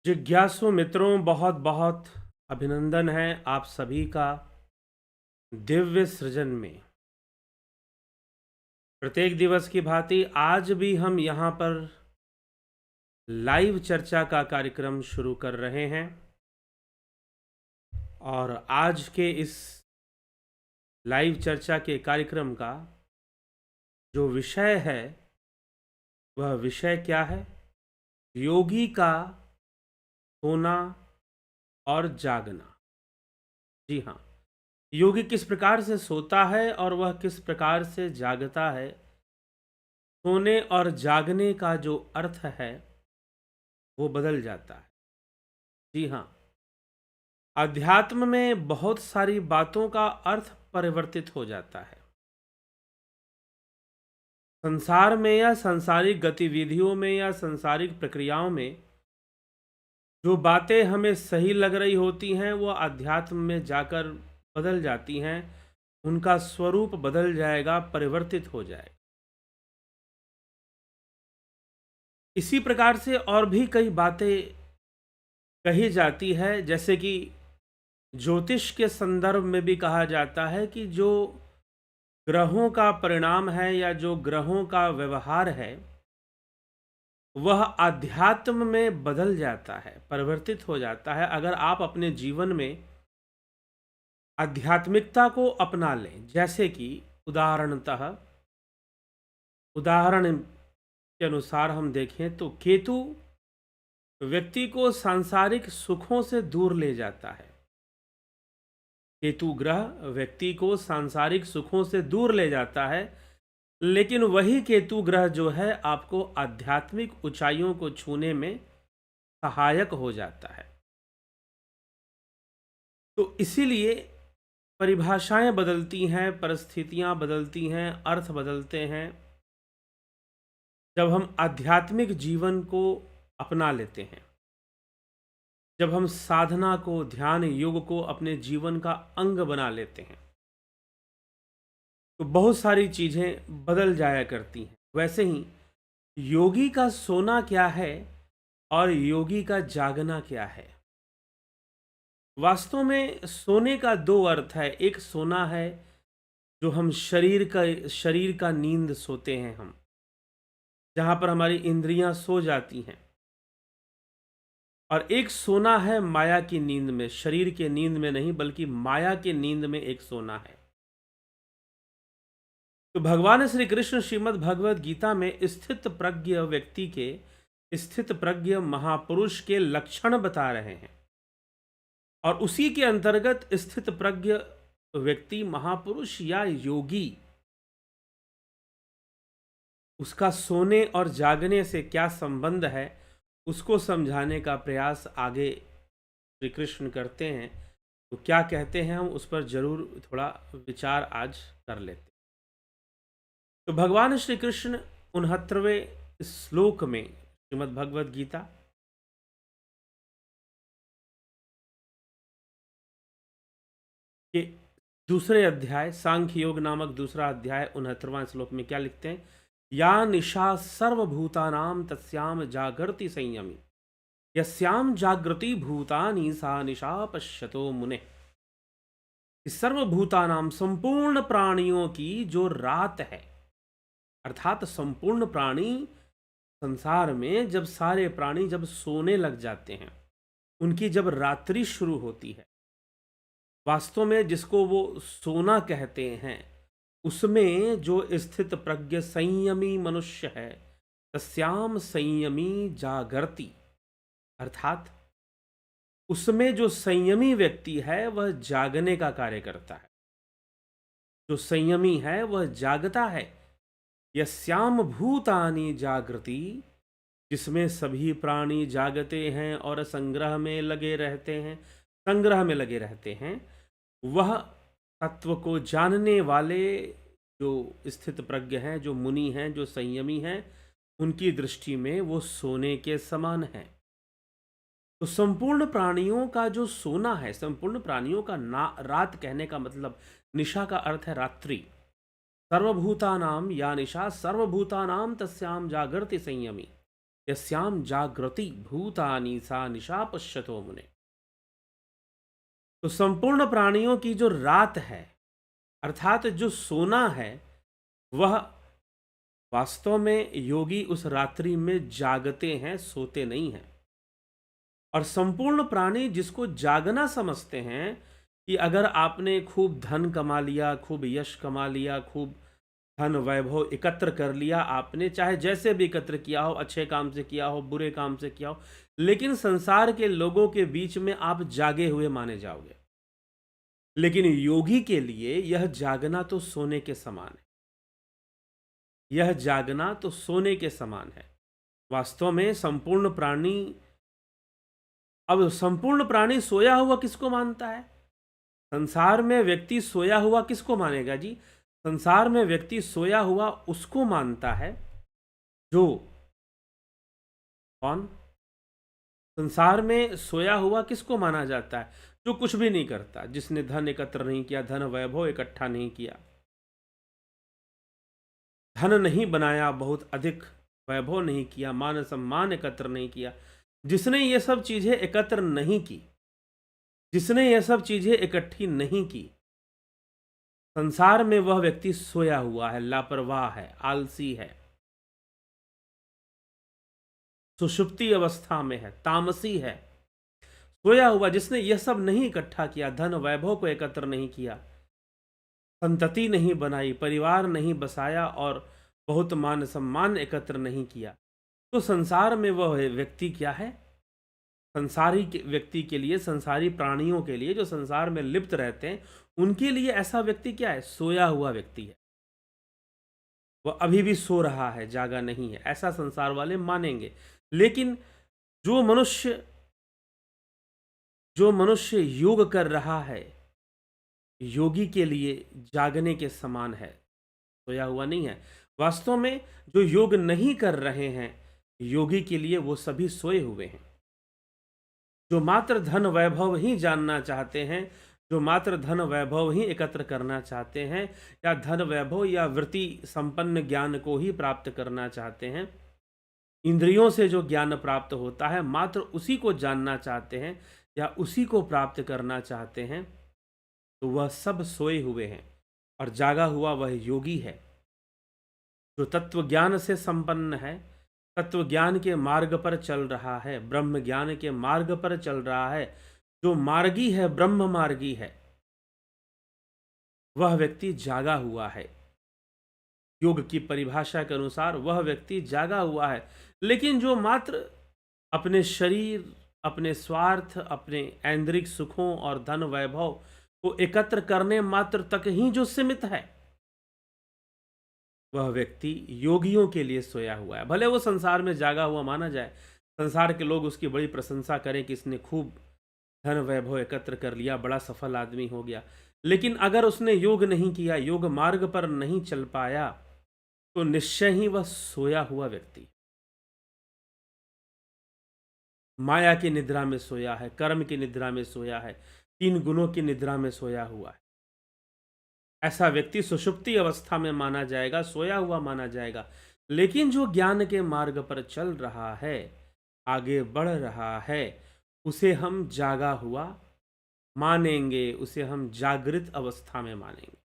जिज्ञासु मित्रों, बहुत बहुत अभिनंदन है आप सभी का दिव्य सृजन में। प्रत्येक दिवस की भांति आज भी हम यहाँ पर लाइव चर्चा का कार्यक्रम शुरू कर रहे हैं और आज के इस लाइव चर्चा के कार्यक्रम का जो विषय है वह विषय क्या है? योगी का सोना और जागना। जी हाँ, योगी किस प्रकार से सोता है और वह किस प्रकार से जागता है। सोने और जागने का जो अर्थ है वो बदल जाता है। जी हाँ, अध्यात्म में बहुत सारी बातों का अर्थ परिवर्तित हो जाता है। संसार में या सांसारिक गतिविधियों में या सांसारिक प्रक्रियाओं में जो बातें हमें सही लग रही होती हैं वो अध्यात्म में जाकर बदल जाती हैं। उनका स्वरूप बदल जाएगा, परिवर्तित हो जाएगा। इसी प्रकार से और भी कई बातें कही जाती है, जैसे कि ज्योतिष के संदर्भ में भी कहा जाता है कि जो ग्रहों का परिणाम है या जो ग्रहों का व्यवहार है वह आध्यात्म में बदल जाता है, परिवर्तित हो जाता है। अगर आप अपने जीवन में आध्यात्मिकता को अपना लें, जैसे कि उदाहरण के अनुसार हम देखें तो केतु व्यक्ति को सांसारिक सुखों से दूर ले जाता है। केतु ग्रह व्यक्ति को सांसारिक सुखों से दूर ले जाता है, लेकिन वही केतु ग्रह जो है आपको आध्यात्मिक ऊंचाइयों को छूने में सहायक हो जाता है। तो इसीलिए परिभाषाएं बदलती हैं, परिस्थितियां बदलती हैं, अर्थ बदलते हैं जब हम आध्यात्मिक जीवन को अपना लेते हैं, जब हम साधना को, ध्यान योग को अपने जीवन का अंग बना लेते हैं तो बहुत सारी चीज़ें बदल जाया करती हैं। वैसे ही योगी का सोना क्या है और योगी का जागना क्या है? वास्तव में सोने का दो अर्थ है। एक सोना है जो हम शरीर का नींद सोते हैं हम, जहाँ पर हमारी इंद्रियां सो जाती हैं, और एक सोना है माया की नींद में, शरीर के नींद में नहीं बल्कि माया के नींद में एक सोना है। तो भगवान श्री कृष्ण श्रीमद् भगवद गीता में स्थित प्रज्ञ व्यक्ति के, स्थित प्रज्ञ महापुरुष के लक्षण बता रहे हैं और उसी के अंतर्गत स्थित प्रज्ञ व्यक्ति, महापुरुष या योगी, उसका सोने और जागने से क्या संबंध है उसको समझाने का प्रयास आगे श्री कृष्ण करते हैं। तो क्या कहते हैं हम उस पर जरूर थोड़ा विचार आज कर लेते हैं। तो भगवान श्री कृष्ण 69वें श्लोक में श्रीमद् भगवद गीता के दूसरे अध्याय, सांख्य योग नामक दूसरा अध्याय 69वां श्लोक में क्या लिखते हैं? या निशा सर्वभूतानां तस्याम जागर्ति संयमी, यस्याम जागृति भूतानि सा निशा पश्यतो मुने। सर्वभूतानाम, संपूर्ण प्राणियों की जो रात है, अर्थात संपूर्ण प्राणी संसार में जब सारे प्राणी जब सोने लग जाते हैं, उनकी जब रात्रि शुरू होती है, वास्तव में जिसको वो सोना कहते हैं, उसमें जो स्थित प्रज्ञ संयमी मनुष्य है, तस्याम संयमी जागर्ति, अर्थात उसमें जो संयमी व्यक्ति है वह जागने का कार्य करता है। जो संयमी है वह जागता है। यस्याम भूतानि जागृति, जिसमें सभी प्राणी जागते हैं और संग्रह में लगे रहते हैं, वह तत्व को जानने वाले जो स्थित प्रज्ञ हैं, जो मुनि हैं, जो संयमी हैं, उनकी दृष्टि में वो सोने के समान है। तो संपूर्ण प्राणियों का जो सोना है, संपूर्ण प्राणियों का रात कहने का मतलब, निशा का अर्थ है रात्रि। सर्वभूतानाम या निशा सर्वभूतानाम तस्याम जागृति संयमी, यस्याम जागृति भूतानि सा निशा पश्यतो मुने। तो संपूर्ण प्राणियों की जो रात है, अर्थात जो सोना है, वह वास्तव में योगी उस रात्रि में जागते हैं, सोते नहीं हैं। और संपूर्ण प्राणी जिसको जागना समझते हैं कि अगर आपने खूब धन कमा लिया, खूब यश कमा लिया, खूब धन वैभव एकत्र कर लिया आपने, चाहे जैसे भी एकत्र किया हो, अच्छे काम से किया हो, बुरे काम से किया हो, लेकिन संसार के लोगों के बीच में आप जागे हुए माने जाओगे। लेकिन योगी के लिए यह जागना तो सोने के समान है। यह जागना तो सोने के समान है। वास्तव में संपूर्ण प्राणी, अब संपूर्ण प्राणी सोया हुआ किसको मानता है? संसार में व्यक्ति सोया हुआ किसको मानेगा जी? संसार में व्यक्ति सोया हुआ उसको मानता है जो, कौन? संसार में सोया हुआ किसको माना जाता है? जो कुछ भी नहीं करता, जिसने धन एकत्र नहीं किया, धन वैभव इकट्ठा नहीं किया, धन नहीं बनाया, बहुत अधिक वैभव नहीं किया, मान सम्मान एकत्र नहीं किया, जिसने ये सब चीजें एकत्र नहीं की, जिसने ये सब चीजें इकट्ठी नहीं की, संसार में वह व्यक्ति सोया हुआ है, लापरवाह है, आलसी है, सुषुप्ति अवस्था में है, तामसी है। सोया हुआ जिसने यह सब नहीं इकट्ठा किया, धन वैभव को एकत्र नहीं किया, संतति नहीं बनाई, परिवार नहीं बसाया और बहुत मान सम्मान एकत्र नहीं किया, तो संसार में वह व्यक्ति क्या है? संसारी व्यक्ति के लिए, संसारी प्राणियों के लिए जो संसार में लिप्त रहते हैं, उनके लिए ऐसा व्यक्ति क्या है? सोया हुआ व्यक्ति है। वह अभी भी सो रहा है, जागा नहीं है, ऐसा संसार वाले मानेंगे। लेकिन जो मनुष्य योग कर रहा है, योगी के लिए जागने के समान है, सोया हुआ नहीं है। वास्तव में जो योग नहीं कर रहे हैं, योगी के लिए वो सभी सोए हुए हैं। जो मात्र धन वैभव ही जानना चाहते हैं, जो मात्र धन वैभव ही एकत्र करना चाहते हैं, या धन वैभव या वृत्ति संपन्न ज्ञान को ही प्राप्त करना चाहते हैं, इंद्रियों से जो ज्ञान प्राप्त होता है मात्र उसी को जानना चाहते हैं या उसी को प्राप्त करना चाहते हैं, तो वह सब सोए हुए हैं। और जागा हुआ वह योगी है जो तत्व ज्ञान से संपन्न है, तत्व ज्ञान के मार्ग पर चल रहा है, ब्रह्म ज्ञान के मार्ग पर चल रहा है, जो मार्गी है, ब्रह्म मार्गी है, वह व्यक्ति जागा हुआ है। योग की परिभाषा के अनुसार वह व्यक्ति जागा हुआ है। लेकिन जो मात्र अपने शरीर, अपने स्वार्थ, अपने ऐन्द्रिक सुखों और धन वैभव को एकत्र करने मात्र तक ही जो सीमित है, वह व्यक्ति योगियों के लिए सोया हुआ है। भले वो संसार में जागा हुआ माना जाए, संसार के लोग उसकी बड़ी प्रशंसा करें कि इसने खूब धन वैभव एकत्र कर लिया, बड़ा सफल आदमी हो गया, लेकिन अगर उसने योग नहीं किया, योग मार्ग पर नहीं चल पाया, तो निश्चय ही वह सोया हुआ व्यक्ति, माया की निद्रा में सोया है, कर्म की निद्रा में सोया है, 3 गुणों की निद्रा में सोया हुआ है। ऐसा व्यक्ति सुषुप्ति अवस्था में माना जाएगा, सोया हुआ माना जाएगा। लेकिन जो ज्ञान के मार्ग पर चल रहा है, आगे बढ़ रहा है, उसे हम जागा हुआ मानेंगे, उसे हम जागृत अवस्था में मानेंगे।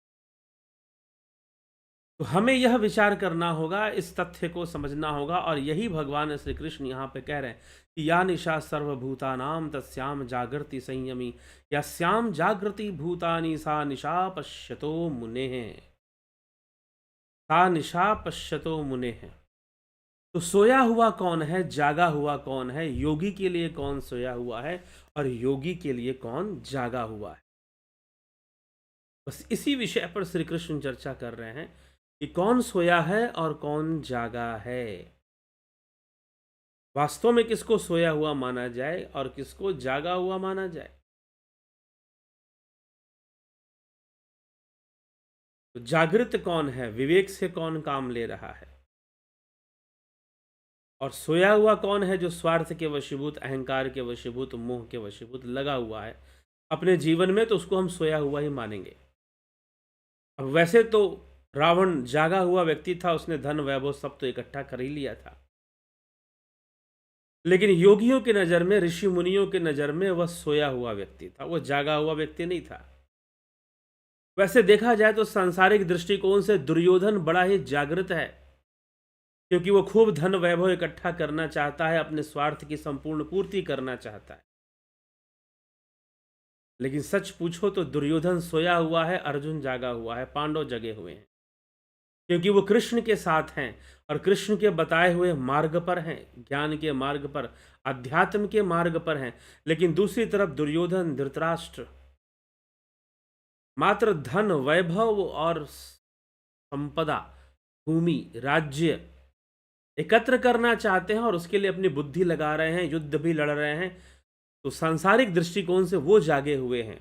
तो हमें यह विचार करना होगा, इस तथ्य को समझना होगा, और यही भगवान श्री कृष्ण यहाँ पे कह रहे हैं कि या निशा सर्वभूतानाम तस्याम जागृति संयमी, यस्याम जागृति भूतानि सा निशा पश्यतो मुने। सा निशा पश्यतो मुने है। तो सोया हुआ कौन है, जागा हुआ कौन है, योगी के लिए कौन सोया हुआ है और योगी के लिए कौन जागा हुआ है? बस इसी विषय पर श्री कृष्ण चर्चा कर रहे हैं कि कौन सोया है और कौन जागा है। वास्तव में किसको सोया हुआ माना जाए और किसको जागा हुआ माना जाए? तो जागृत कौन है, विवेक से कौन काम ले रहा है, और सोया हुआ कौन है जो स्वार्थ के वशीभूत, अहंकार के वशीभूत, मोह के वशीभूत लगा हुआ है अपने जीवन में, तो उसको हम सोया हुआ ही मानेंगे। अब वैसे तो रावण जागा हुआ व्यक्ति था, उसने धन वैभव सब तो इकट्ठा कर ही लिया था, लेकिन योगियों की नज़र में, ऋषि मुनियों की नज़र में वह सोया हुआ व्यक्ति था, वह जागा हुआ व्यक्ति नहीं था। वैसे देखा जाए तो सांसारिक दृष्टिकोण से दुर्योधन बड़ा ही जागृत है, क्योंकि वो खूब धन वैभव इकट्ठा करना चाहता है, अपने स्वार्थ की संपूर्ण पूर्ति करना चाहता है। लेकिन सच पूछो तो दुर्योधन सोया हुआ है, अर्जुन जागा हुआ है, पांडव जगे हुए हैं, क्योंकि वो कृष्ण के साथ हैं और कृष्ण के बताए हुए मार्ग पर हैं, ज्ञान के मार्ग पर, अध्यात्म के मार्ग पर हैं। लेकिन दूसरी तरफ दुर्योधन, धृतराष्ट्र मात्र धन वैभव और संपदा, भूमि, राज्य एकत्र करना चाहते हैं और उसके लिए अपनी बुद्धि लगा रहे हैं, युद्ध भी लड़ रहे हैं। तो सांसारिक दृष्टिकोण से वो जागे हुए हैं,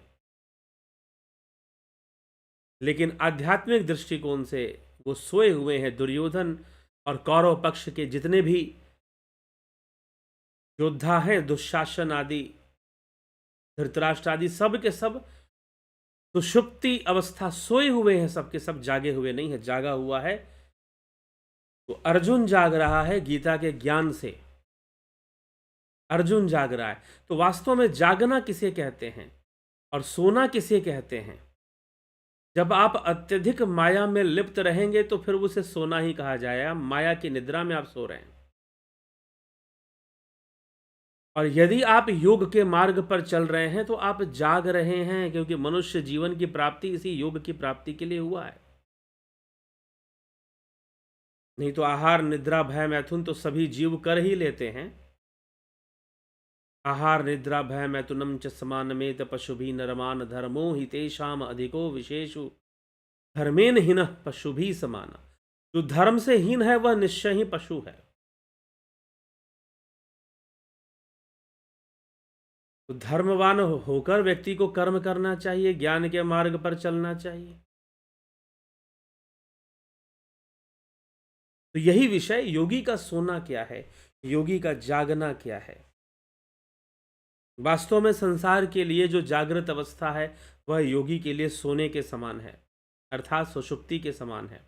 लेकिन आध्यात्मिक दृष्टिकोण से वो सोए हुए हैं। दुर्योधन और कौरव पक्ष के जितने भी योद्धा हैं, दुशासन आदि, धृतराष्ट्र आदि, सब के सब सुषुप्ति अवस्था, सोए हुए हैं, सबके सब जागे हुए नहीं है। जागा हुआ है तो अर्जुन जाग रहा है गीता के ज्ञान से, अर्जुन जाग रहा है। तो वास्तव में जागना किसे कहते हैं और सोना किसे कहते हैं? जब आप अत्यधिक माया में लिप्त रहेंगे तो फिर उसे सोना ही कहा जाएगा, माया की निद्रा में आप सो रहे हैं। और यदि आप योग के मार्ग पर चल रहे हैं तो आप जाग रहे हैं, क्योंकि मनुष्य जीवन की प्राप्ति इसी योग की प्राप्ति के लिए हुआ है। नहीं तो आहार निद्रा भय मैथुन तो सभी जीव कर ही लेते हैं। आहार निद्रा भय मैथुनम च समानमेत पशुभि नरमान धर्मो हि तेषाम अधिको विशेषु धर्मेन हीन पशुभि समाना। जो धर्म से हीन है वह निश्चय ही पशु है। तो धर्मवान होकर व्यक्ति को कर्म करना चाहिए, ज्ञान के मार्ग पर चलना चाहिए। तो यही विषय, योगी का सोना क्या है, योगी का जागना क्या है। वास्तव में संसार के लिए जो जागृत अवस्था है वह योगी के लिए सोने के समान है, अर्थात सुषुप्ति के समान है।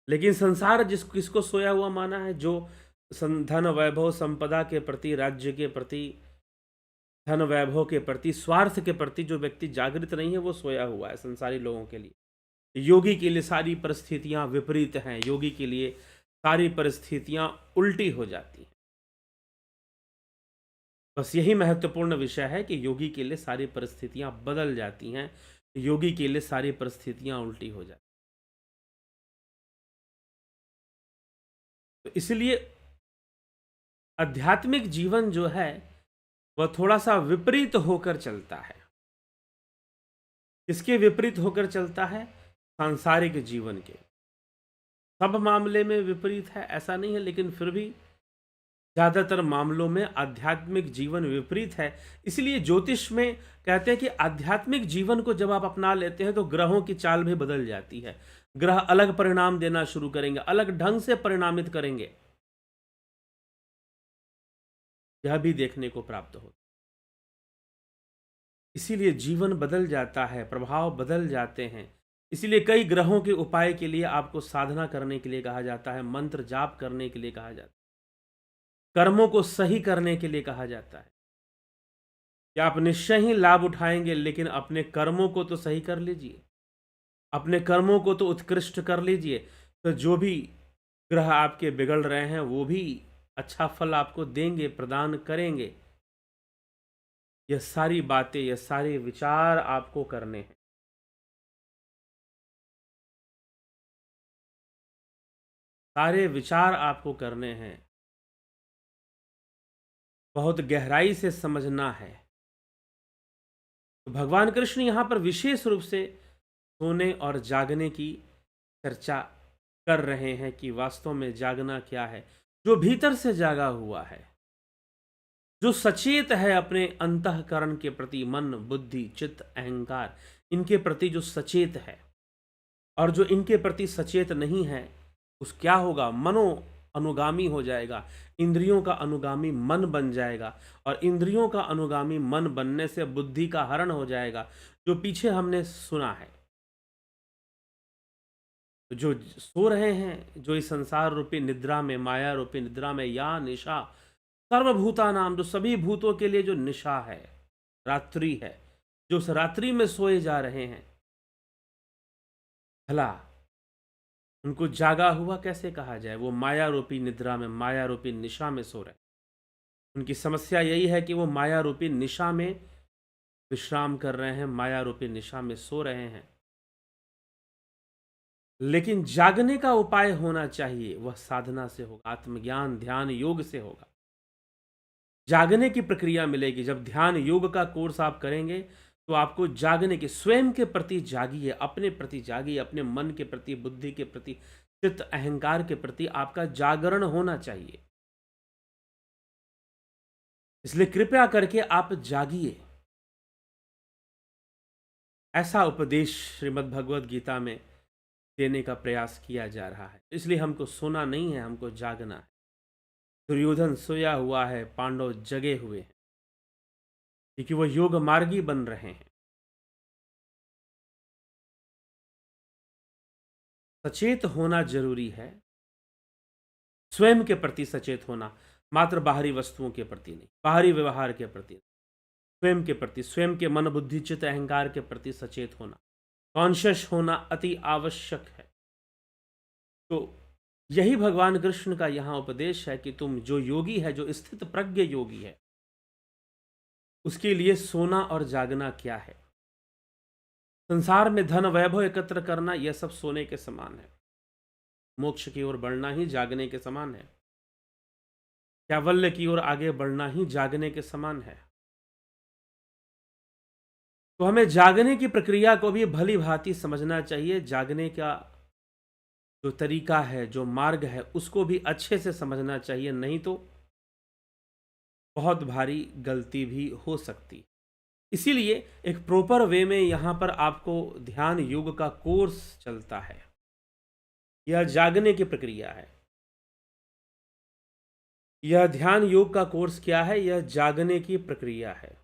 लेकिन संसार किसको सोया हुआ माना है? जो धन वैभव संपदा के प्रति, राज्य के प्रति, धन वैभव के प्रति, स्वार्थ के प्रति जो व्यक्ति जागृत नहीं है वो सोया हुआ है संसारी लोगों के लिए। योगी के लिए सारी परिस्थितियां विपरीत हैं, योगी के लिए सारी परिस्थितियां उल्टी हो जाती हैं। बस यही महत्वपूर्ण विषय है कि योगी के लिए सारी परिस्थितियां बदल जाती हैं, योगी के लिए सारी परिस्थितियां उल्टी हो जाती। तो इसलिए आध्यात्मिक जीवन जो है वह थोड़ा सा विपरीत होकर चलता है। किसके विपरीत होकर चलता है? सांसारिक जीवन के। सब मामले में विपरीत है ऐसा नहीं है, लेकिन फिर भी ज़्यादातर मामलों में आध्यात्मिक जीवन विपरीत है। इसलिए ज्योतिष में कहते हैं कि आध्यात्मिक जीवन को जब आप अपना लेते हैं तो ग्रहों की चाल भी बदल जाती है। ग्रह अलग परिणाम देना शुरू करेंगे, अलग ढंग से परिणामित करेंगे। यह भी देखने को प्राप्त हो। इसीलिए जीवन बदल जाता है, प्रभाव बदल जाते हैं। इसीलिए कई ग्रहों के उपाय के लिए आपको साधना करने के लिए कहा जाता है, मंत्र जाप करने के लिए कहा जाता है, कर्मों को सही करने के लिए कहा जाता है कि आप निश्चय ही लाभ उठाएंगे, लेकिन अपने कर्मों को तो सही कर लीजिए, अपने कर्मों को तो उत्कृष्ट कर लीजिए। तो जो भी ग्रह आपके बिगड़ रहे हैं वो भी अच्छा फल आपको देंगे, प्रदान करेंगे। यह सारी बातें, यह सारे विचार आपको करने हैं। सारे विचार आपको करने हैं, बहुत गहराई से समझना है। तो भगवान कृष्ण यहाँ पर विशेष रूप से सोने और जागने की चर्चा कर रहे हैं कि वास्तव में जागना क्या है। जो भीतर से जागा हुआ है, जो सचेत है अपने अंतःकरण के प्रति, मन, बुद्धि, चित्त, अहंकार, इनके प्रति जो सचेत है, और जो इनके प्रति सचेत नहीं है उस क्या होगा? मनो अनुगामी हो जाएगा, इंद्रियों का अनुगामी मन बन जाएगा, और इंद्रियों का अनुगामी मन बनने से बुद्धि का हरण हो जाएगा, जो पीछे हमने सुना है। जो सो रहे हैं, जो इस संसार रूपी निद्रा में, माया रूपी निद्रा में, या निशा सर्वभूता नाम, जो सभी भूतों के लिए जो निशा है, रात्रि है, जो उस रात्रि में सोए जा रहे हैं, भला उनको जागा हुआ कैसे कहा जाए? वो माया रूपी निद्रा में, माया रूपी निशा में सो रहे हैं। उनकी समस्या यही है कि वो माया रूपी निशा में विश्राम कर रहे हैं, माया रूपी निशा में सो रहे हैं। लेकिन जागने का उपाय होना चाहिए, वह साधना से होगा, आत्मज्ञान ध्यान योग से होगा। जागने की प्रक्रिया मिलेगी। जब ध्यान योग का कोर्स आप करेंगे तो आपको जागने के, स्वयं के प्रति जागिए, अपने प्रति जागिए, अपने मन के प्रति, बुद्धि के प्रति, चित्त अहंकार के प्रति आपका जागरण होना चाहिए। इसलिए कृपया करके आप जागिए। ऐसा उपदेश श्रीमद् भगवद गीता में देने का प्रयास किया जा रहा है। इसलिए हमको सोना नहीं है, हमको जागना है। दुर्योधन सोया हुआ है, पांडव जगे हुए हैं, क्योंकि वो योग मार्गी बन रहे हैं। सचेत होना जरूरी है, स्वयं के प्रति सचेत होना, मात्र बाहरी वस्तुओं के प्रति नहीं, बाहरी व्यवहार के प्रति, स्वयं के प्रति, स्वयं के मन बुद्धि चित्त अहंकार के प्रति सचेत होना, कॉन्शियस होना अति आवश्यक है। तो यही भगवान कृष्ण का यहाँ उपदेश है कि तुम जो योगी है, जो स्थित प्रज्ञ योगी है, उसके लिए सोना और जागना क्या है? संसार में धन वैभव एकत्र करना, यह सब सोने के समान है। मोक्ष की ओर बढ़ना ही जागने के समान है। कैवल्य की ओर आगे बढ़ना ही जागने के समान है। तो हमें जागने की प्रक्रिया को भी भली भांति समझना चाहिए। जागने का जो तरीका है, जो मार्ग है, उसको भी अच्छे से समझना चाहिए, नहीं तो बहुत भारी गलती भी हो सकती। इसीलिए एक प्रॉपर वे में यहाँ पर आपको ध्यान योग का कोर्स चलता है। यह जागने की प्रक्रिया है। यह ध्यान योग का कोर्स क्या है? यह जागने की प्रक्रिया है,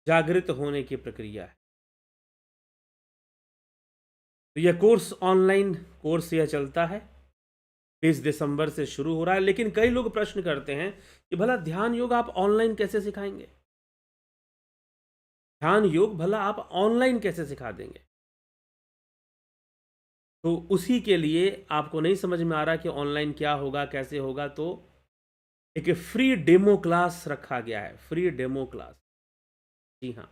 जागृत होने की प्रक्रिया है। तो यह कोर्स ऑनलाइन कोर्स यह चलता है, 20 दिसंबर से शुरू हो रहा है। लेकिन कई लोग प्रश्न करते हैं कि भला ध्यान योग आप ऑनलाइन कैसे सिखाएंगे? ध्यान योग भला आप ऑनलाइन कैसे सिखा देंगे? तो उसी के लिए आपको नहीं समझ में आ रहा कि ऑनलाइन क्या होगा, कैसे होगा, तो एक फ्री डेमो क्लास रखा गया है। फ्री डेमो क्लास, जी हाँ,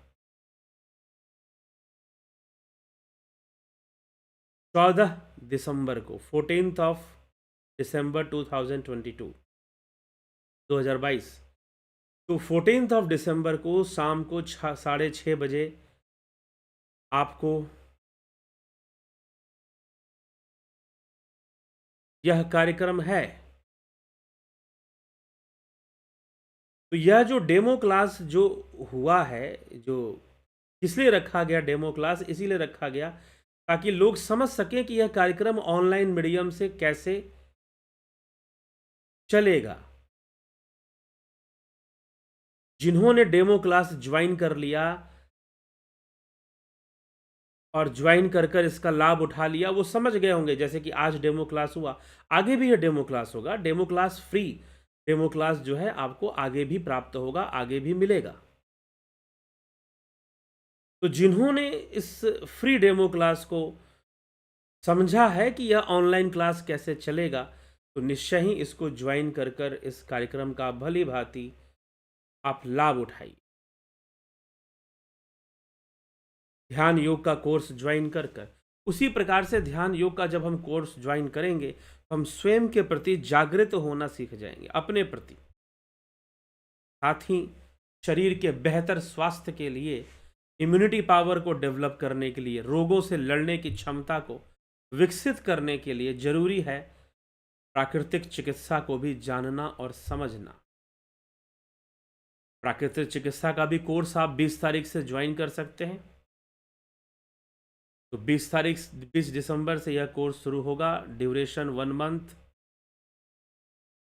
14 दिसंबर को, 14th ऑफ दिसंबर 2022, 2022। तो 14th ऑफ दिसंबर को शाम को 6:30 बजे आपको यह कार्यक्रम है। तो यह जो डेमो क्लास जो हुआ है, जो इसलिए रखा गया डेमो क्लास, इसीलिए रखा गया ताकि लोग समझ सकें कि यह कार्यक्रम ऑनलाइन मीडियम से कैसे चलेगा। जिन्होंने डेमो क्लास ज्वाइन कर लिया और ज्वाइन कर कर इसका लाभ उठा लिया, वो समझ गए होंगे। जैसे कि आज डेमो क्लास हुआ, आगे भी यह डेमो क्लास होगा। Demo class free, demo class जो है आपको आगे भी प्राप्त होगा, आगे भी मिलेगा। तो जिन्होंने इस फ्री डेमो क्लास को समझा है कि यह ऑनलाइन क्लास कैसे चलेगा, तो निश्चय ही इसको ज्वाइन कर कर इस कार्यक्रम का भली भांति आप लाभ उठाइए। ध्यान योग का कोर्स ज्वाइन कर कर, उसी प्रकार से ध्यान योग का जब हम कोर्स ज्वाइन करेंगे तो हम स्वयं के प्रति जागृत होना सीख जाएंगे, अपने प्रति। साथ ही शरीर के बेहतर स्वास्थ्य के लिए, इम्यूनिटी पावर को डेवलप करने के लिए, रोगों से लड़ने की क्षमता को विकसित करने के लिए जरूरी है प्राकृतिक चिकित्सा को भी जानना और समझना। प्राकृतिक चिकित्सा का भी कोर्स आप 20 तारीख से ज्वाइन कर सकते हैं। तो 20 दिसंबर से यह कोर्स शुरू होगा। Duration 1 month.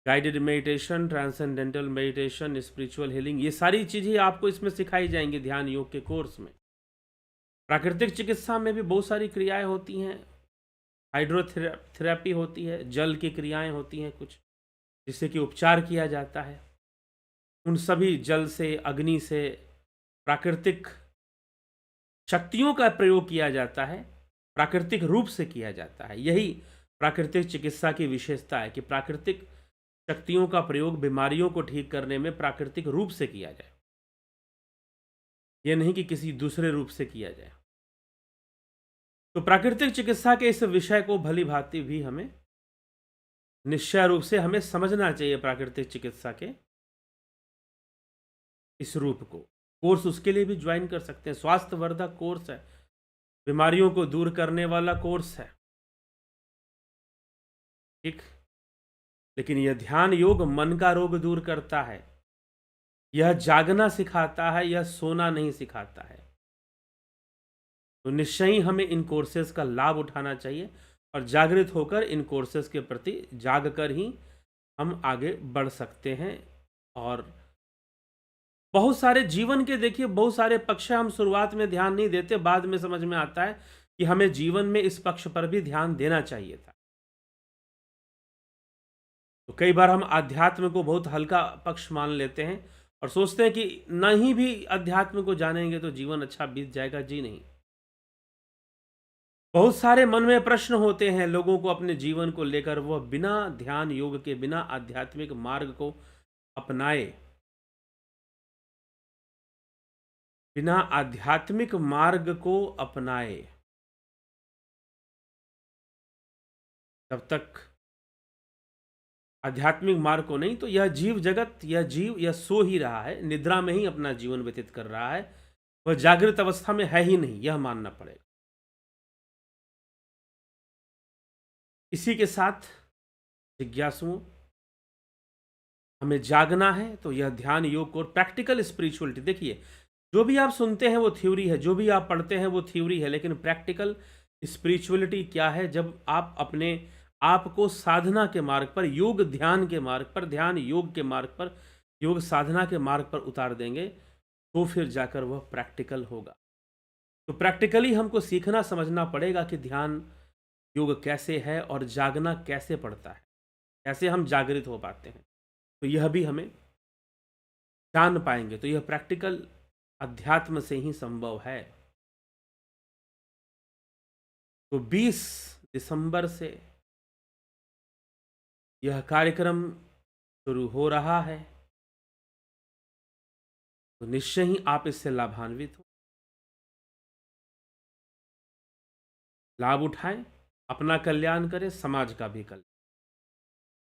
Guided meditation, transcendental meditation, spiritual healing, ये सारी चीज़ें आपको इसमें सिखाई जाएंगी ध्यान योग के कोर्स में। प्राकृतिक चिकित्सा में भी बहुत सारी क्रियाएं होती हैं, हाइड्रोथेरेपी होती है, जल की क्रियाएं होती हैं कुछ, जिससे कि उपचार किया जाता है। उन सभी जल से, अग्नि से, प्राकृतिक शक्तियों का प्रयोग किया जाता है, प्राकृतिक रूप से किया जाता है। यही प्राकृतिक चिकित्सा की विशेषता है कि प्राकृतिक शक्तियों का प्रयोग बीमारियों को ठीक करने में प्राकृतिक रूप से किया जाए, यह नहीं कि किसी दूसरे रूप से किया जाए। तो प्राकृतिक चिकित्सा के इस विषय को भली भांति भी हमें निश्चय रूप से हमें समझना चाहिए। प्राकृतिक चिकित्सा के इस रूप को, कोर्स उसके लिए भी ज्वाइन कर सकते हैं। स्वास्थ्यवर्धक कोर्स है, बीमारियों को दूर करने वाला कोर्स है, ठीक। लेकिन यह ध्यान योग मन का रोग दूर करता है, यह जागना सिखाता है, यह सोना नहीं सिखाता है। तो निश्चय ही हमें इन कोर्सेज का लाभ उठाना चाहिए और जागृत होकर इन कोर्सेज के प्रति जाग कर ही हम आगे बढ़ सकते हैं। और बहुत सारे जीवन के देखिए बहुत सारे पक्ष हम शुरुआत में ध्यान नहीं देते, बाद में समझ में आता है कि हमें जीवन में इस पक्ष पर भी ध्यान देना चाहिए था। तो कई बार हम आध्यात्म को बहुत हल्का पक्ष मान लेते हैं और सोचते हैं कि नहीं भी अध्यात्म को जानेंगे तो जीवन अच्छा बीत जाएगा। जी नहीं, बहुत सारे मन में प्रश्न होते हैं लोगों को अपने जीवन को लेकर, वह बिना ध्यान योग के, बिना आध्यात्मिक मार्ग को अपनाए, बिना आध्यात्मिक मार्ग को अपनाए तब तक आध्यात्मिक मार्ग को नहीं, तो यह जीव जगत, यह जीव, यह सो ही रहा है, निद्रा में ही अपना जीवन व्यतीत कर रहा है, वह जागृत अवस्था में है ही नहीं, यह मानना पड़ेगा। इसी के साथ जिज्ञासुओं, हमें जागना है तो यह ध्यान योग और प्रैक्टिकल स्पिरिचुअलिटी, देखिए जो भी आप सुनते हैं वो थ्योरी है, जो भी आप पढ़ते हैं वो थ्योरी है, लेकिन प्रैक्टिकल स्पिरिचुअलिटी क्या है? जब आप अपने आप को साधना के मार्ग पर, योग ध्यान के मार्ग पर, ध्यान योग के मार्ग पर, योग साधना के मार्ग पर उतार देंगे, तो फिर जाकर वह प्रैक्टिकल होगा। तो प्रैक्टिकली हमको सीखना समझना पड़ेगा कि ध्यान योग कैसे है और जागना कैसे पड़ता है, कैसे हम जागृत हो पाते हैं, तो यह भी हमें जान पाएंगे। तो यह प्रैक्टिकल अध्यात्म से ही संभव है। तो 20 दिसंबर से यह कार्यक्रम शुरू हो रहा है, तो निश्चय ही आप इससे लाभान्वित हो, लाभ उठाएं, अपना कल्याण करें, समाज का भी कल्याण।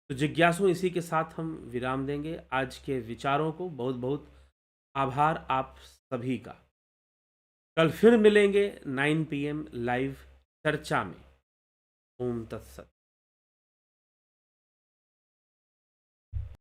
तो जिज्ञासु, इसी के साथ हम विराम देंगे आज के विचारों को। बहुत बहुत आभार आप सभी का। कल फिर मिलेंगे 9 PM लाइव चर्चा में। ओम तत्सत।